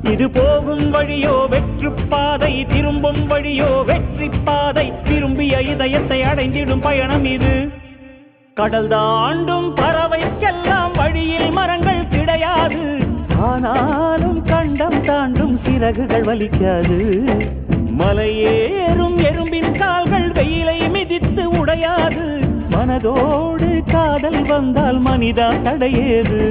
இது போகும் வழியோ வெற்று பாதை, திரும்பும் வழியோ வெற்றி பாதை. விரும்பிய இதயத்தை அடைந்திடும் பயணம் இது. கடல் தாண்டும் பறவைக்கெல்லாம் வழியில் மரங்கள் கிடையாது. ஆனாலும் கண்டம் தாண்டும் சிறகுகள் வலிக்காது. மலையேறும் எறும்பின் கால்கள் வெயிலை மிதித்து உடையாது. மனதோடு காதல் வந்தால் மனிதா தடையேது.